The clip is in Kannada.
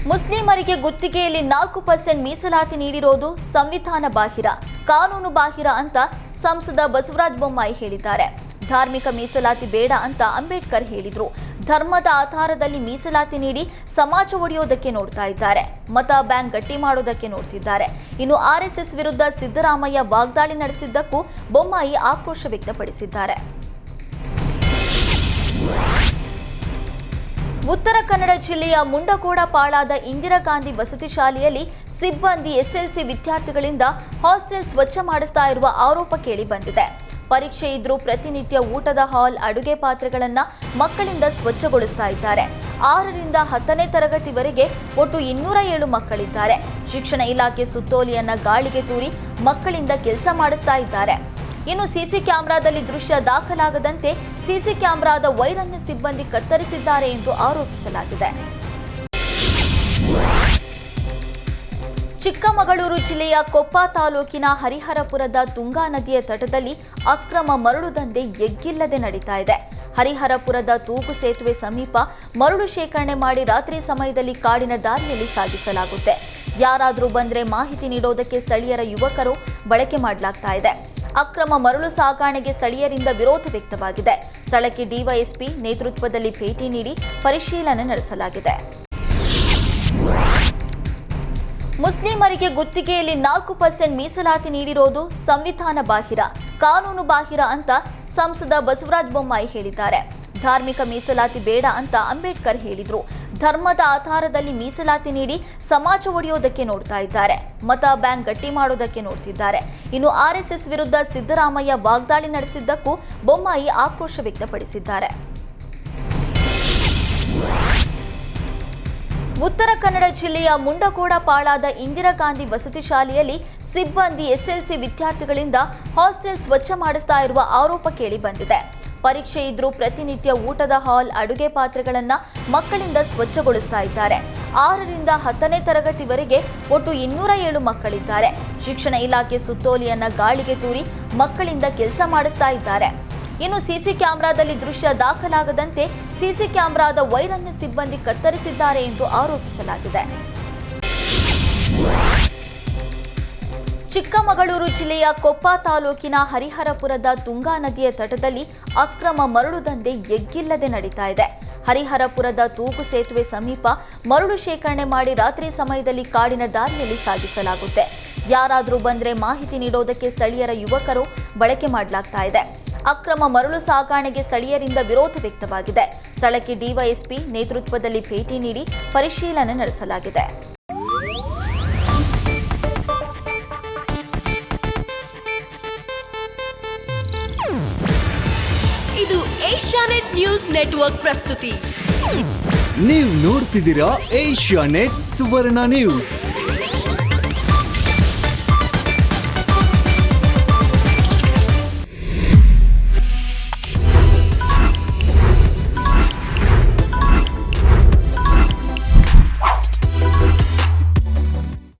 ಮುಸ್ಲಿಮರಿಗೆ ಗುತ್ತಿಗೆಯಲ್ಲಿ 4% ಮೀಸಲಾತಿ ನೀಡಿರೋದು ಸಂವಿಧಾನ ಬಾಹಿರ, ಕಾನೂನು ಬಾಹಿರ ಅಂತ ಸಂಸದ ಬಸವರಾಜ ಬೊಮ್ಮಾಯಿ ಹೇಳಿದ್ದಾರೆ. ಧಾರ್ಮಿಕ ಮೀಸಲಾತಿ ಬೇಡ ಅಂತ ಅಂಬೇಡ್ಕರ್ ಹೇಳಿದ್ರು. ಧರ್ಮದ ಆಧಾರದಲ್ಲಿ ಮೀಸಲಾತಿ ನೀಡಿ ಸಮಾಜ ಒಡೆಯೋದಕ್ಕೆ ನೋಡ್ತಾ ಇದ್ದಾರೆ. ಮತ ಬ್ಯಾಂಕ್ ಗಟ್ಟಿ ಮಾಡೋದಕ್ಕೆ ನೋಡ್ತಿದ್ದಾರೆ. ಇನ್ನು ಆರ್ಎಸ್ಎಸ್ ವಿರುದ್ಧ ಸಿದ್ದರಾಮಯ್ಯ ವಾಗ್ದಾಳಿ ನಡೆಸಿದ್ದಕ್ಕೂ ಬೊಮ್ಮಾಯಿ ಆಕ್ರೋಶ ವ್ಯಕ್ತಪಡಿಸಿದ್ದಾರೆ. ಉತ್ತರ ಕನ್ನಡ ಜಿಲ್ಲೆಯ ಮುಂಡಗೋಡ ಪಾಳಾದ ಇಂದಿರಾ ಗಾಂಧಿ ವಸತಿ ಶಾಲೆಯಲ್ಲಿ ಸಿಬ್ಬಂದಿ ಎಸ್ಎಲ್ಸಿ ವಿದ್ಯಾರ್ಥಿಗಳಿಂದ ಹಾಸ್ಟೆಲ್ ಸ್ವಚ್ಛ ಮಾಡಿಸ್ತಾ ಇರುವ ಆರೋಪ ಕೇಳಿ ಬಂದಿದೆ. ಪರೀಕ್ಷೆ ಇದ್ರೂ ಪ್ರತಿನಿತ್ಯ ಊಟದ ಹಾಲ್, ಅಡುಗೆ ಪಾತ್ರೆಗಳನ್ನು ಮಕ್ಕಳಿಂದ ಸ್ವಚ್ಛಗೊಳಿಸ್ತಾ ಇದ್ದಾರೆ. 6ರಿಂದ 10ನೇ ತರಗತಿವರೆಗೆ ಒಟ್ಟು 207 ಮಕ್ಕಳಿದ್ದಾರೆ. ಶಿಕ್ಷಣ ಇಲಾಖೆ ಸುತ್ತೋಲೆಯನ್ನ ಗಾಳಿಗೆ ತೂರಿ ಮಕ್ಕಳಿಂದ ಕೆಲಸ ಮಾಡಿಸ್ತಾ ಇದ್ದಾರೆ. ಇನ್ನು ಸಿಸಿ ಕ್ಯಾಮೆರಾದಲ್ಲಿ ದೃಶ್ಯ ದಾಖಲಾಗದಂತೆ ಸಿಸಿ ಕ್ಯಾಮೆರಾದ ವೈರನ್ನು ಸಿಬ್ಬಂದಿ ಕತ್ತರಿಸಿದ್ದಾರೆ ಎಂದು ಆರೋಪಿಸಲಾಗಿದೆ. ಚಿಕ್ಕಮಗಳೂರು ಜಿಲ್ಲೆಯ ಕೊಪ್ಪ ತಾಲೂಕಿನ ಹರಿಹರಪುರದ ತುಂಗಾ ನದಿಯ ತಟದಲ್ಲಿ ಅಕ್ರಮ ಮರಳು ದಂಧೆ ಎಗ್ಗಿಲ್ಲದೆ ನಡೀತಾ ಇದೆ. ಹರಿಹರಪುರದ ತೂಗು ಸೇತುವೆ ಸಮೀಪ ಮರಳು ಶೇಖರಣೆ ಮಾಡಿ ರಾತ್ರಿ ಸಮಯದಲ್ಲಿ ಕಾಡಿನ ದಾರಿಯಲ್ಲಿ ಸಾಗಿಸಲಾಗುತ್ತೆ. ಯಾರಾದರೂ ಬಂದ್ರೆ ಮಾಹಿತಿ ನೀಡೋದಕ್ಕೆ ಸ್ಥಳೀಯರ ಯುವಕರು ಬಳಕೆ ಮಾಡಲಾಗ್ತಾ ಇದೆ. ಅಕ್ರಮ ಮರಳು ಸಾಗಾಣೆಗೆ ಸ್ಥಳೀಯರಿಂದ ವಿರೋಧ ವ್ಯಕ್ತವಾಗಿದೆ. ಸ್ಥಳಕ್ಕೆ ಡಿವೈಎಸ್ಪಿ ನೇತೃತ್ವದಲ್ಲಿ ಭೇಟಿ ನೀಡಿ ಪರಿಶೀಲನೆ ನಡೆಸಲಾಗಿದೆ. ಮುಸ್ಲಿಮರಿಗೆ ಗುತ್ತಿಗೆಯಲ್ಲಿ 4% ಮೀಸಲಾತಿ ನೀಡಿರೋದು ಸಂವಿಧಾನ ಬಾಹಿರ, ಕಾನೂನು ಬಾಹಿರ ಅಂತ ಸಂಸದ ಬಸವರಾಜ ಬೊಮ್ಮಾಯಿ ಹೇಳಿದ್ದಾರೆ. ಧಾರ್ಮಿಕ ಮೀಸಲಾತಿ ಬೇಡ ಅಂತ ಅಂಬೇಡ್ಕರ್ ಹೇಳಿದ್ರು. ಧರ್ಮದ ಆಧಾರದಲ್ಲಿ ಮೀಸಲಾತಿ ನೀಡಿ ಸಮಾಜ ಒಡೆಯೋದಕ್ಕೆ ನೋಡ್ತಾ ಇದ್ದಾರೆ. ಮತ ಬ್ಯಾಂಕ್ ಗಟ್ಟಿ ಮಾಡೋದಕ್ಕೆ ನೋಡ್ತಿದ್ದಾರೆ. ಇನ್ನು ಆರ್ಎಸ್ಎಸ್ ವಿರುದ್ಧ ಸಿದ್ದರಾಮಯ್ಯ ವಾಗ್ದಾಳಿ ನಡೆಸಿದ್ದಕ್ಕೂ ಬೊಮ್ಮಾಯಿ ಆಕ್ರೋಶ ವ್ಯಕ್ತಪಡಿಸಿದ್ದಾರೆ. ಉತ್ತರ ಕನ್ನಡ ಜಿಲ್ಲೆಯ ಮುಂಡಗೋಡ ಪಾಳಾದ ಇಂದಿರಾ ಗಾಂಧಿ ವಸತಿ ಶಾಲೆಯಲ್ಲಿ ಸಿಬ್ಬಂದಿ ಎಸ್ಎಲ್ಸಿ ವಿದ್ಯಾರ್ಥಿಗಳಿಂದ ಹಾಸ್ಟೆಲ್ ಸ್ವಚ್ಛ ಮಾಡಿಸ್ತಾ ಇರುವ ಆರೋಪ ಕೇಳಿ ಬಂದಿದೆ. ಪರೀಕ್ಷೆ ಇದ್ರೂ ಪ್ರತಿನಿತ್ಯ ಊಟದ ಹಾಲ್, ಅಡುಗೆ ಪಾತ್ರೆಗಳನ್ನು ಮಕ್ಕಳಿಂದ ಸ್ವಚ್ಛಗೊಳಿಸ್ತಾ ಇದ್ದಾರೆ. 6ರಿಂದ 10ನೇ ತರಗತಿವರೆಗೆ ಒಟ್ಟು 207 ಮಕ್ಕಳಿದ್ದಾರೆ. ಶಿಕ್ಷಣ ಇಲಾಖೆ ಸುತ್ತೋಲೆಯನ್ನ ಗಾಳಿಗೆ ತೂರಿ ಮಕ್ಕಳಿಂದ ಕೆಲಸ ಮಾಡಿಸ್ತಾ ಇದ್ದಾರೆ. ಇನ್ನು ಸಿಸಿ ಕ್ಯಾಮೆರಾದಲ್ಲಿ ದೃಶ್ಯ ದಾಖಲಾಗದಂತೆ ಸಿಸಿ ಕ್ಯಾಮೆರಾದ ವೈರನ್ನು ಸಿಬ್ಬಂದಿ ಕತ್ತರಿಸಿದ್ದಾರೆ ಎಂದು ಆರೋಪಿಸಲಾಗಿದೆ. ಚಿಕ್ಕಮಗಳೂರು ಜಿಲ್ಲೆಯ ಕೊಪ್ಪ ತಾಲೂಕಿನ ಹರಿಹರಪುರದ ತುಂಗಾ ನದಿಯ ತಟದಲ್ಲಿ ಅಕ್ರಮ ಮರಳು ದಂಧೆ ಎಗ್ಗಿಲ್ಲದೆ ನಡೀತಾ ಇದೆ. ಹರಿಹರಪುರದ ತೂಗು ಸೇತುವೆ ಸಮೀಪ ಮರಳು ಶೇಖರಣೆ ಮಾಡಿ ರಾತ್ರಿ ಸಮಯದಲ್ಲಿ ಕಾಡಿನ ದಾರಿಯಲ್ಲಿ ಸಾಗಿಸಲಾಗುತ್ತೆ. ಯಾರಾದರೂ ಬಂದ್ರೆ ಮಾಹಿತಿ ನೀಡೋದಕ್ಕೆ ಸ್ಥಳೀಯರ ಯುವಕರು ಬಳಕೆ ಮಾಡಲಾಗ್ತಾ ಇದೆ. ಅಕ್ರಮ ಮರಳು ಸಾಗಾಣೆಗೆ ಸ್ಥಳೀಯರಿಂದ ವಿರೋಧ ವ್ಯಕ್ತವಾಗಿದೆ. ಸ್ಥಳಕ್ಕೆ ಡಿವೈಎಸ್ಪಿ ನೇತೃತ್ವದಲ್ಲಿ ಭೇಟಿ ನೀಡಿ ಪರಿಶೀಲನೆ ನಡೆಸಲಾಗಿದೆ. ಇದು ಏಷ್ಯಾನೆಟ್ ನ್ಯೂಸ್ ನೆಟ್ವರ್ಕ್ ಪ್ರಸ್ತುತಿ. ನೀವು ನೋಡ್ತಿದ್ದೀರಾ ಏಷ್ಯಾನೆಟ್ ಸುವರ್ಣ ನ್ಯೂಸ್.